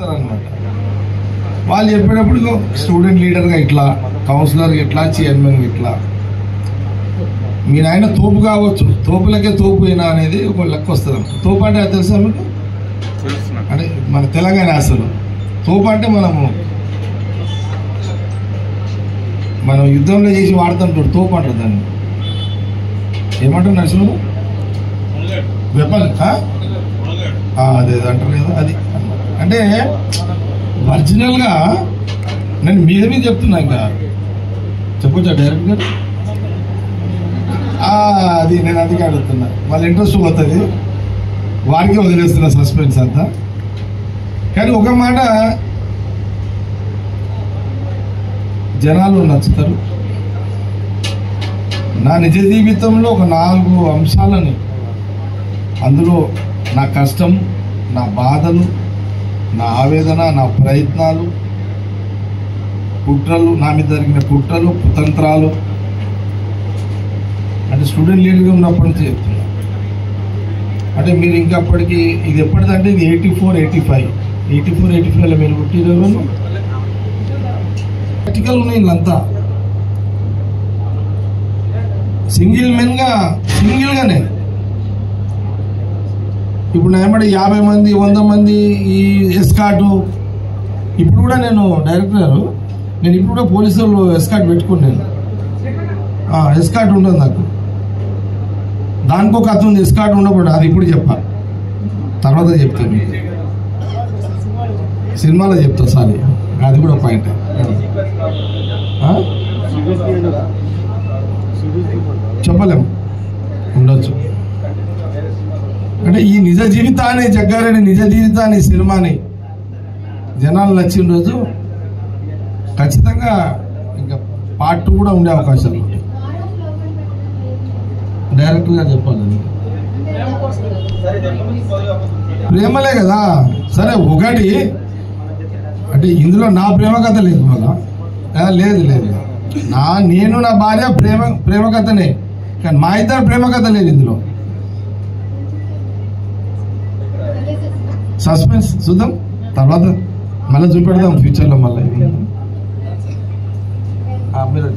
అన్నమాట. వాళ్ళు చెప్పేటప్పుడు స్టూడెంట్ లీడర్గా ఇట్లా, కౌన్సిలర్గా ఇట్లా, చైర్మన్గా ఇట్లా. మీ నాయన తోపు కావచ్చు, తోపులకే తోపు అయినా అనేది ఒక లెక్క వస్తుంది. తోపు అంటే అది తెలుసా మీకు? అంటే మన తెలంగాణ అసలు తోపు అంటే మనం యుద్ధంలో చేసి వాడతాం చూడు, తోపు అంటారు దాన్ని. ఏమంటారు నరసింహ? వెపన్ అదే అంటారు కదా, అది అంటే ఒరిజినల్గా. నేను మీద చెప్తున్నా, ఇంకా చెప్పొచ్చా డైరెక్ట్ గా? అది నేను అందుకే అడుగుతున్నా, వాళ్ళ ఇంట్రెస్ట్ పోతుంది, వారికి వదిలేస్తున్నా సస్పెన్స్ అంతా. కానీ ఒక మాట జనాలు నచ్చుతారు. నా నిజ జీవితంలో ఒక 4 అంశాలని, అందులో నా కష్టం, నా బాధలు, నా ఆవేదన, నా ప్రయత్నాలు, కుట్రలు, నా మీద జరిగిన కుట్రలు, కుతంత్రాలు, అంటే స్టూడెంట్ లీడర్గా ఉన్నప్పటి నుంచి చెప్తున్నా. అంటే మీరు ఇంకా అప్పటికి, ఇది ఎప్పటిదంటే ఇది 84-85లో మీరు పుట్టిన ప్రాక్టికల్ ఉన్నాయి. వీళ్ళంతా సింగిల్గానే. ఇప్పుడు నా ఏమంటే 50 మంది 100 మంది ఈ ఎస్కాటు. ఇప్పుడు కూడా నేను డైరెక్టర్, నేను ఇప్పుడు కూడా పోలీసు వాళ్ళు ఎస్కాట్ పెట్టుకున్నాను. ఎస్కాట్ ఉంటుంది నాకు, దానికో కథ ఉంది. ఎస్కాట్ ఉండకూడదు, అది ఇప్పుడు చెప్పా, తర్వాత చెప్తాను, సినిమాలో చెప్తా. సారీ, అది కూడా పాయింట్. చెప్పలేము, ఉండొచ్చు. అంటే ఈ నిజ జీవితాన్ని, జగ్గారెడ్డి నిజ జీవితాన్ని, సినిమాని జనాలు నచ్చిన రోజు ఖచ్చితంగా ఇంకా పార్ట్ 2 కూడా ఉండే అవకాశాలు ఉంటాయి. డైరెక్ట్గా చెప్పాలి, ప్రేమలే కదా. సరే, ఒకటి అంటే ఇందులో నా ప్రేమ కథ లేదు, మళ్ళా లేదు, నేను నా భార్య ప్రేమ కథనే, కానీ మా ఇద్దరు ప్రేమ కథ లేదు ఇందులో. సస్పెన్స్ చూద్దాం, తర్వాత మళ్ళీ చూపెడదాం ఫ్యూచర్లో. మళ్ళీ మీరు